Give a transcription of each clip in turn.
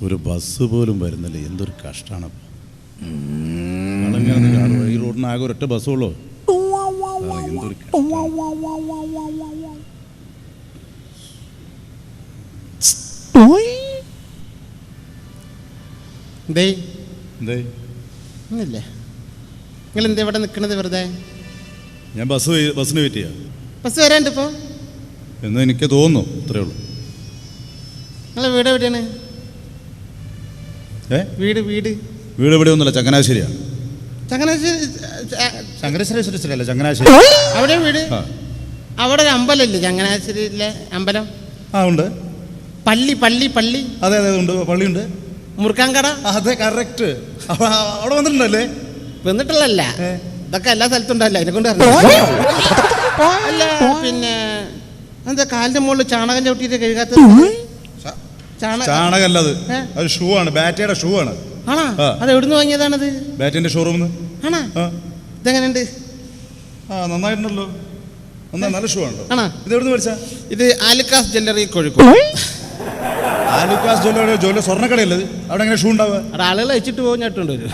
ഒരു ബസ് പോലും വരുന്നില്ല. എന്തൊരു കഷ്ടമാണ്. ഈ റോഡിനാകെ ഒരൊറ്റ ബസ്സുള്ളൂ. എന്തൊരു ഒന്നുമില്ലേ? നിങ്ങൾ എന്താ ഇവിടെ നിൽക്കണത് വെറുതെ? ഞാൻ ബസ്സിന് വെയിറ്റ് ചെയ്യാം. ബസ് വരാണ്ട് ഇപ്പോൾ എന്ന് എനിക്ക് തോന്നുന്നു. അത്രേ ഉള്ളൂ. നിങ്ങളെ വീട് എവിടെയാണ്? വീട് വീട് വീട് ഇവിടെ ഒന്നുമില്ല, ചങ്ങനാശ്ശേരിയാണ്. ചങ്ങനാശ്ശേരി അല്ല, ചങ്ങനാശ്ശേരി. അവിടെ വീട്? അവിടെ ഒരു അമ്പലമില്ലേ ചങ്ങനാശ്ശേരിയിലെ അമ്പലം? ആ ഉണ്ട്. പള്ളി പള്ളി പള്ളി അതെ അതെ ഉണ്ട്, പള്ളിയുണ്ട്. മുറുക്കാൻകട? അതെ, കറക്റ്റ്. അവിടെ വന്നിട്ടുണ്ടല്ലേ? വന്നിട്ടുള്ളല്ല, ഇതൊക്കെ എല്ലാ സ്ഥലത്തും ഉണ്ടല്ലോ, അതിനെ കൊണ്ട് അല്ല. പിന്നെ എന്താ കാലിന്റെ മുകളിൽ ചാണകം ചവിട്ടിയിട്ട് കഴുകാത്ത? ചാണകല്ല, അത് ഷൂ ആണ്, ബാറ്റയുടെ ഷൂ ആണ്. ആണോ? അത് എവിടുന്ന് വാങ്ങിയതാണത്? ബാറ്റിന്റെ ഷോറൂമിൽ. ആണോ? ഇതെങ്ങനെയുണ്ട്? നന്നായിട്ടുണ്ടല്ലോ, നല്ല ഷൂ ആണ്. ആണോ? ഇത് എവിടുന്ന് മേടിച്ചാ? ഇത് ആലുക്കാസ് ജ്വല്ലറി, കോഴിക്കോട്. ആലുക്കാസ് ജ്വല്ലറി സ്വർണ്ണക്കടയല്ലത്, അവിടെ എങ്ങനെ ഷൂ ഉണ്ടാവുക? അവിടെ ആളുകൾ വെച്ചിട്ട് പോകും, ഞട്ടുണ്ട് വരും.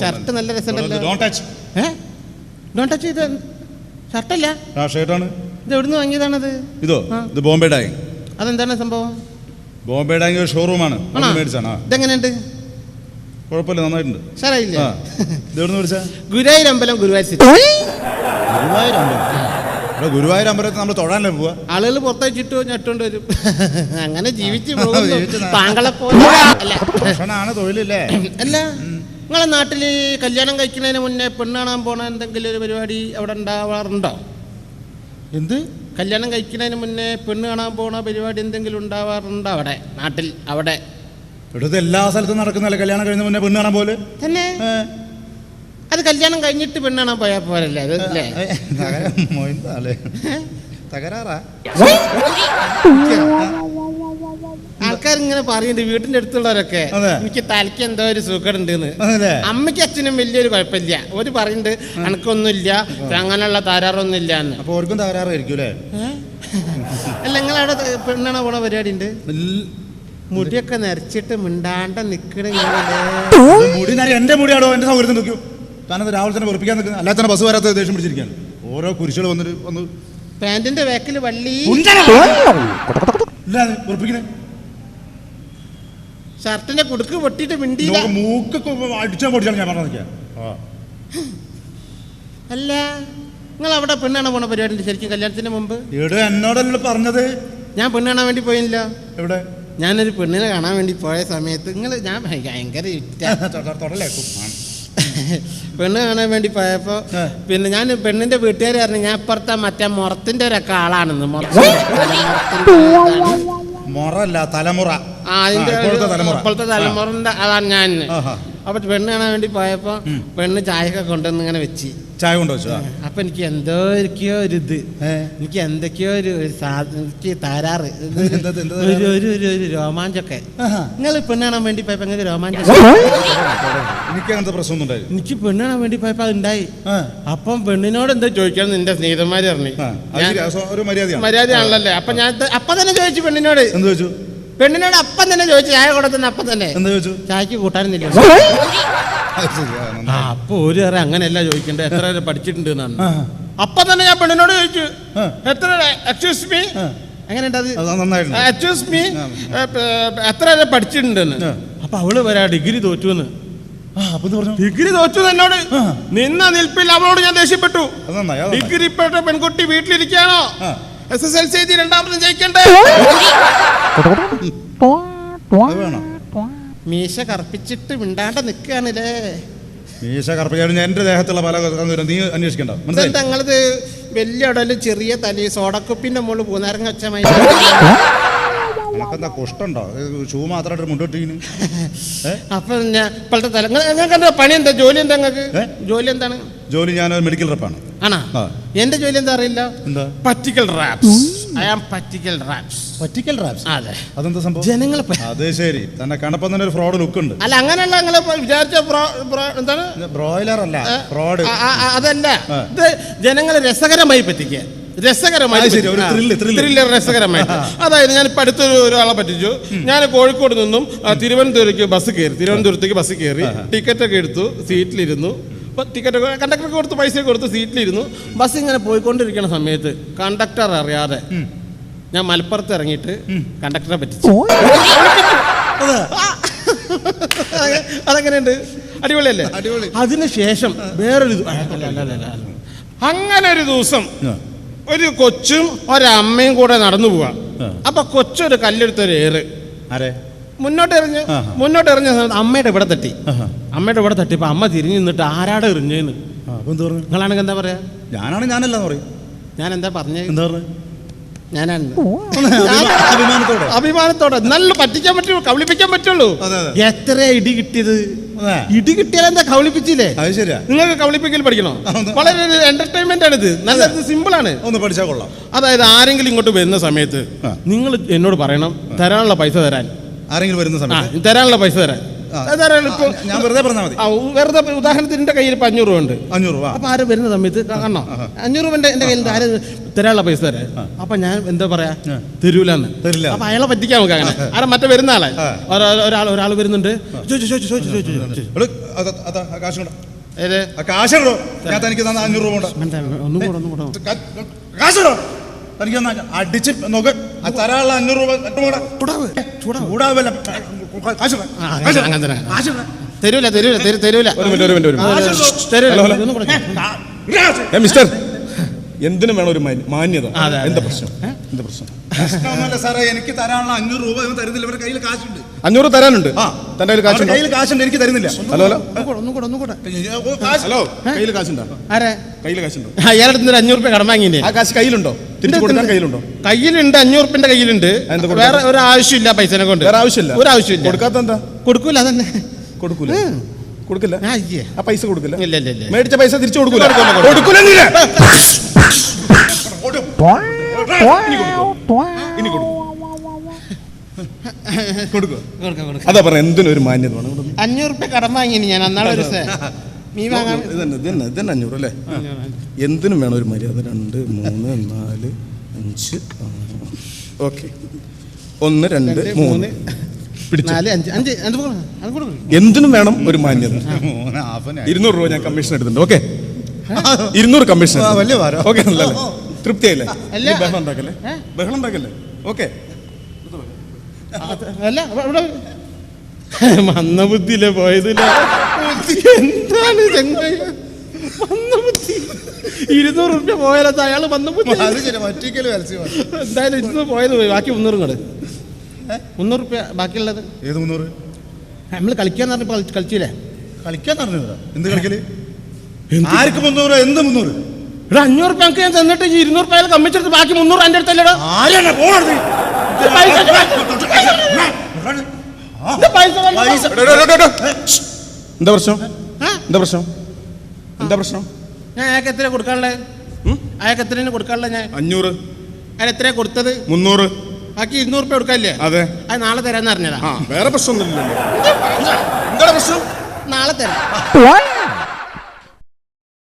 ഷർട്ട് നല്ല രസമുണ്ടല്ലോ. Don't touch. Don't touch. ഇത് ഷർട്ടല്ല, ഷർട്ടാണ്. ഇത് എവിടുന്ന് വാങ്ങിയതാണത്? ഇത് ബോംബെ ഡാങ്. അതെന്താണ് സംഭവം? ബോംബെ ഡാങ് ഒരു ഷോറൂമാണ്, മേടിച്ചാണ്. ഇതെങ്ങനെയുണ്ട്? കുഴപ്പമില്ല, നന്നായിട്ടുണ്ട്. സാറായില്ലേ? ഇത് എവിടുന്ന് മേടിച്ചാ? ഗുരുവായൂർ അമ്പലം, ഗുരുവായൂർ സിറ്റി. ഗുരുവായൂർ അമ്പലം? ഗുരുവായൂർ അമ്പലത്തിൽ നമ്മൾ തൊഴാനല്ലേ പോവാ? ആളുകൾ പുറത്തേച്ചിട്ടോ ഞെട്ടോണ്ട് വരും. അങ്ങനെ ജീവിച്ചു പോകുന്നു താങ്കളെ പോലെ. തൊഴിലല്ലേ? അല്ല, നിങ്ങളെ നാട്ടില് കല്യാണം കഴിക്കുന്നതിന് മുന്നേ പെണ്ണ് കാണാൻ പോണ എന്തെങ്കിലും ഒരു പരിപാടി അവിടെ ഉണ്ടാവാറുണ്ടോ? എന്ത്? കല്യാണം കഴിക്കുന്നതിന് മുന്നേ പെണ്ണ് കാണാൻ പോണ പരിപാടി എന്തെങ്കിലും ഉണ്ടാവാറുണ്ടോ അവിടെ നാട്ടിൽ? അവിടെ ഇവിടുത്തെ എല്ലാ സ്ഥലത്തും നടക്കുന്നല്ലേ കല്യാണം കഴിഞ്ഞ മുന്നേ പെണ്ണ് കാണാൻ പോലെ തന്നെ? അത് കല്യാണം കഴിഞ്ഞിട്ട് പെണ്ണ് കാണാൻ പോയാൽ പോരല്ലേ? അതല്ലേ തകരാറാ? ആൾക്കാർ ഇങ്ങനെ പറയുന്നുണ്ട്, വീട്ടിന്റെ അടുത്തുള്ളവരൊക്കെ, എനിക്ക് തലയ്ക്ക് എന്തോ ഒരു സുഖമുണ്ടെന്ന്. അമ്മയ്ക്ക് അച്ഛനും വലിയൊരു കുഴപ്പമില്ല. ഒരു പറയുന്നുണ്ട് അനക്കൊന്നുമില്ല, അങ്ങനെയുള്ള തകരാറൊന്നും ഇല്ല എന്ന്. അപ്പൊ അവർക്കും തകരാറായിരിക്കും അല്ലേ? അല്ല, നിങ്ങളവിടെ പെണ്ണാണോ പോണ പരിപാടി ഉണ്ട്? മുടിയൊക്കെ നരച്ചിട്ട് മിണ്ടാണ്ട നിക്കണ. മുടി എന്റെ മുടിയാണോ? എന്റെ സൗകര്യത്തിന് നിൽക്കും. താനത് രാവിലെ തന്നെ വെറുപ്പിക്കാൻ നിൽക്കുന്നത്, അല്ലാതെ തന്നെ ബസ് വരാത്ത ദേഷ്യം പിടിച്ചിരിക്കാൻ. ഓരോ കുരിശുകൾ വന്ന് പാന്റിന്റെ ബാക്കിൽ വള്ളി വെറുപ്പിക്കുന്നേ. ഷർട്ടിന്റെ കുടുക്ക് പൊട്ടിട്ട് മിണ്ടിയില്ല. മൂക്കൊക്കെ അടിച്ചാൽ പൊടിച്ചാണ് ഞാൻ പറഞ്ഞ. അല്ല, നിങ്ങൾ അവിടെ പെണ്ണാണോ പോണ പരിപാടി ശരിക്കും കല്യാണത്തിന് മുമ്പ്? ഇവിടെ എന്നോടല്ലോ പറഞ്ഞത്. ഞാൻ പെണ്ണ് കാണാൻ വേണ്ടി പോയില്ല. എവിടെ? ഞാനൊരു പെണ്ണിനെ കാണാൻ വേണ്ടി പോയ സമയത്ത് ഞാൻ ഭയങ്കര പെണ്ണ് കാണാൻ വേണ്ടി പോയപ്പോ പിന്നെ ഞാൻ പെണ്ണിന്റെ വീട്ടുകാർ പറഞ്ഞു ഞാൻ ഇപ്പുറത്തെ മറ്റേ മുറത്തിന്റെ ഒരൊക്കെ ആളാണെന്ന്. മുറല്ല, തലമുറ. ഇപ്പോഴത്തെ തലമുറന്റെ അതാണ് ഞാൻ. അപ്പൊ പെണ്ണ് കാണാൻ വേണ്ടി പോയപ്പോ പെണ്ണ് ചായയൊക്കെ കൊണ്ടുവന്ന് ഇങ്ങനെ വെച്ച്. ചായ കൊണ്ടുവച്ചു. അപ്പൊ എനിക്ക് എന്തൊക്കെയോ ഒരു എനിക്ക് എന്തൊക്കെയോ എനിക്ക് തകരാറ്, ഒരു രോമാഞ്ചൊക്കെ. നിങ്ങൾ പെണ്ണ് കാണാൻ വേണ്ടി പോയപ്പോ എങ്ങനെ രോമാഞ്ചം? എനിക്ക് അങ്ങനത്തെ പ്രശ്നമൊന്നും ഉണ്ടായി. എനിക്ക് പെണ്ണ് കാണാൻ വേണ്ടി പോയപ്പോ അതുണ്ടായി. അപ്പം പെണ്ണിനോട് എന്താ ചോദിക്കാൻ നിന്റെ സ്നേഹിതന്മാര് പറഞ്ഞു. മര്യാദയാണല്ലേ? അപ്പൊ ഞാൻ അപ്പൊ തന്നെ ചോദിച്ചു പെണ്ണിനോട്. എന്ത് ചോദിച്ചു? പെണ്ണിനോട് അപ്പം തന്നെ ചോദിച്ചു, ചായ കൊടുത്തുന്ന അപ്പം തന്നെ. എന്താ ചോദിച്ചു? ചായക്ക് കൂട്ടാനൊന്നുമില്ല. അപ്പൊ ഒരു കയറി അങ്ങനെയല്ല ചോദിക്കണ്ടേ, എത്ര വരെ പഠിച്ചിട്ടുണ്ട് എന്നാണ്. അപ്പൊ തന്നെ ഞാൻ പെണ്ണിനോട് ചോദിച്ചു, എത്ര എക്സ്ക്യൂസ് മീ, എങ്ങനെയുണ്ട് എക്സ്ക്യൂസ് മീ, എത്ര വരെ പഠിച്ചിട്ടുണ്ടെന്ന്. അപ്പൊ അവള് വരാ ഡിഗ്രി തോറ്റുവെന്ന്. ഡിഗ്രി തോറ്റു എന്നോട്. നിന്ന നിൽപ്പിൽ അവളോട് ഞാൻ ദേഷ്യപ്പെട്ടു. ഡിഗ്രി പെട്ട പെൺകുട്ടി വീട്ടിലിരിക്കുകയാണോ? SSLC രണ്ടാമതും ജയിക്കണ്ടേ? മീശ കറുപ്പിച്ചിട്ട് മിണ്ടാണ്ട് നിൽക്കുകയാണല്ലേ? മീശ കറുപ്പിക്കാൻ എന്റെ ദേഹത്തുള്ള പല നീ അന്വേഷിക്കണ്ട. ഞങ്ങളത് വലിയ ഉടല്, ചെറിയ തലി, സോഡക്കുപ്പിന്റെ മുകളിൽ പൂനാരങ്ങ വെച്ചമായി. എന്താ കുഷ്ടുണ്ടോ? ഷൂ മാത്രമായിട്ട് മുണ്ടോട്ടിന്. അപ്പൊ ഞാൻ ഇപ്പോഴത്തെ തല നിങ്ങൾക്ക് എന്താ പണി? എന്താ ജോലി? എന്താ നിങ്ങൾക്ക് ജോലി? എന്താണ് ജോലി? ഞാൻ മെഡിക്കൽ റെപ്പാണ്. ആണോ? എന്റെ ജോലി എന്താ അറിയില്ല? പറ്റിക്കൽ റാപ്സ്. ഐ ആം പറ്റിക്കൽ റാപ്സ്. പറ്റിക്കൽ റാപ്സ്? അതെ. അതെന്താ സംഭവം? ജനങ്ങളെ. അത് ശരി, തന്നെ കണ്ടപ്പോ തന്നെ ഒരു ഫ്രോഡ് ലുക്ക് ഉണ്ട്. അല്ല, അങ്ങനെയല്ല നിങ്ങൾ വിചാരിച്ച എന്താണ്? ബ്രോയിലർ അല്ല, ഫ്രോഡ്. അതല്ല, ഇത് ജനങ്ങളെ രസകരമായി പറ്റിക്കുക. രസകരമായിട്ട് ശരി, ഒരു ത്രില്ലർ രസകരമായിട്ട്. അതായത് ഞാൻ ഇപ്പൊ അടുത്തൊരു ഒരാളെ പറ്റിച്ചു. ഞാൻ കോഴിക്കോട് നിന്നും തിരുവനന്തപുരത്തേക്ക് ബസ് കയറി ടിക്കറ്റ് ഒക്കെ എടുത്തു, സീറ്റിലിരുന്നു. ടിക്കറ്റ് കണ്ടക്ടർക്ക് കൊടുത്ത് പൈസ കൊടുത്ത് സീറ്റിലിരുന്നു. ബസ് ഇങ്ങനെ പോയിക്കൊണ്ടിരിക്കുന്ന സമയത്ത് കണ്ടക്ടർ അറിയാതെ ഞാൻ മലപ്പുറത്ത് ഇറങ്ങിയിട്ട് കണ്ടക്ടറെ പറ്റിച്ചു. അതെങ്ങനെയുണ്ട്? അടിപൊളിയല്ലേ? അതിനുശേഷം വേറൊരു അങ്ങനെ ഒരു ദിവസം ഒരു കൊച്ചും ഒരമ്മയും കൂടെ നടന്നു പോവാ. അപ്പൊ കൊച്ചൊരു കല്ലെടുത്തൊരു ഏറ് മുന്നോട്ടെറിഞ്ഞ സമയത്ത് അമ്മയുടെ ഇവിടെ തട്ടിയപ്പോ അമ്മ തിരിഞ്ഞു നിന്നിട്ട് ആരാടെ എറിഞ്ഞേന്ന് നിങ്ങളാണെങ്കിൽ എന്താ പറയാ? ഞാനല്ല പറയും. ഞാൻ എന്താ പറഞ്ഞേ? എന്താ പറഞ്ഞത്? അഭിമാനത്തോടെ നല്ല പറ്റിക്കാൻ പറ്റുള്ളൂ, കബളിപ്പിക്കാൻ പറ്റുള്ളൂ. എത്ര ഇടി കിട്ടിയത്? ഇടി കിട്ടിയാൽ എന്താ കബളിപ്പിച്ചില്ലേ? നിങ്ങൾക്ക് കബളിപ്പിക്കൽ പഠിക്കണോ? വളരെ എന്റർടൈൻമെന്റ് ആണ് ഇത്. നല്ല സിമ്പിൾ ആണ്, ഒന്ന് പഠിച്ചാൽ കൊള്ളാം. അതായത് ആരെങ്കിലും ഇങ്ങോട്ട് വരുന്ന സമയത്ത് നിങ്ങൾ എന്നോട് പറയണം തരാനുള്ള പൈസ തരാൻ. ആരെങ്കിലും വരുന്ന സമയത്ത് തരാനുള്ള പൈസ തരാൻ. ഞാൻ വെറുതെ പറഞ്ഞാൽ മതി. വെറുതെ ഉദാഹരണത്തിന് എന്റെ കയ്യിൽ ഇപ്പൊ 500 രൂപ ഉണ്ട്. 500 രൂപ. അപ്പൊ ആര് വരുന്ന സമയത്ത് കാണോ 500 രൂപ എന്റെ കയ്യിൽ ആര് തരാനുള്ള പൈസ തരാൻ. അപ്പൊ ഞാൻ എന്താ പറയാ? തരൂലെന്ന്. അപ്പൊ അയാളെ പറ്റിക്കാൻ നോക്കാം. അങ്ങനെ ആരാ മറ്റേ വരുന്ന ആളെ ഒരാൾ വരുന്നുണ്ട്. അടിച്ച് നോക്ക്. തരാനുള്ള 500 രൂപ തരൂല. മിസ്റ്റർ, എന്തിനും വേണം ഒരു മാന്യത. എന്താ പ്രശ്നം? സാറേ, എനിക്ക് തരാനുള്ള 500 രൂപ തരുന്നില്ല. ഇവരുടെ കയ്യിൽ കാശുണ്ട്. 500 തരാനുണ്ട്. തന്റെ കയ്യിൽ കാശുണ്ട്, എനിക്ക് തരുന്നില്ല. ഹലോ ഹലോ, കയ്യിൽ കാശുണ്ടോ? കയ്യിൽ കാശുണ്ടോ? അയാളുടെ 500 രൂപ കടം വാങ്ങിനെ. ആ കാശ് കയ്യിലുണ്ടോ? തിരിച്ചു കൊടുക്കാൻ കയ്യിലുണ്ടോ? കയ്യിലുണ്ട്, 500 രൂപ കയ്യിലുണ്ട്. വേറെ ഒരു ആവശ്യമില്ല, പൈസനെ കൊണ്ട് വേറെ ആവശ്യമില്ല. ഒരു ആവശ്യമില്ല. കൊടുക്കാത്ത എന്താ? കൊടുക്കൂല. അതന്നെ കൊടുക്കില്ല. ആ പൈസ കൊടുക്കില്ല. ഇല്ല. മേടിച്ച പൈസ തിരിച്ചു കൊടുക്കൂല. അതാ പറഞ്ഞ എന്തിനും ഒരു മാന്യത വേണം. 500 രൂപ കടം വാങ്ങിനി ഞാൻ അന്നാളെ ഒരു മീൻ വാങ്ങാൻ. ഇതന്നെ 500 അല്ലേ? എന്തിനും വേണം ഒരു മര്യാദ. 2 3 4 5 ഓക്കെ. 1 2 3 എന്തിനും വേണം ഒരു മാന്യത. 200 രൂപ ഞാൻ കമ്മീഷൻ എടുത്തിട്ടുണ്ട്. Okay, 200 commission. ഓക്കെ, നല്ലല്ലേ? തൃപ്തിയായില്ലേ? ബഹളം ഉണ്ടാക്കല്ലേ? ഓക്കെ. മന്ന ബുദ്ധിയിലെ പോയതില്ല. എന്താണ് മന്നബുദ്ധി? 200 രൂപ പോയാലോ അയാള് മന്നബുദ്ധി. എന്തായാലും 200 പോയത് പോയി. ബാക്കി 300 കൂടെ. 300 രൂപ ബാക്കിയുള്ളത്. ഏത് 300? നമ്മള് കളിക്കാൻ കളിച്ചില്ലേ? കളിക്കാൻ എന്ത് കളിക്കല്? ആർക്ക് 300? എന്ത് 300? 500 രൂപ ഞാൻ തന്നിട്ട് 200 രൂപ കമ്മിച്ചെടുത്ത് ബാക്കി 300 എൻ്റെ അടുത്തല്ലേടാ. എന്താ പ്രശ്നം? ഞാൻ അയാൾക്ക് എത്ര കൊടുക്കാനുള്ളത്? അയാൾക്ക് എത്ര കൊടുക്കാനുള്ളത്? ഞാൻ 500. അയാൾ എത്രയാ കൊടുത്തത്? 300. ബാക്കി 200 രൂപ കൊടുക്കാല്ലേ? അതെ. അത് നാളെ തരാന്ന് പറഞ്ഞതാ. വേറെ പ്രശ്നമൊന്നുമില്ലല്ലോ. എന്താ പ്രശ്നം? നാളെ തരാം.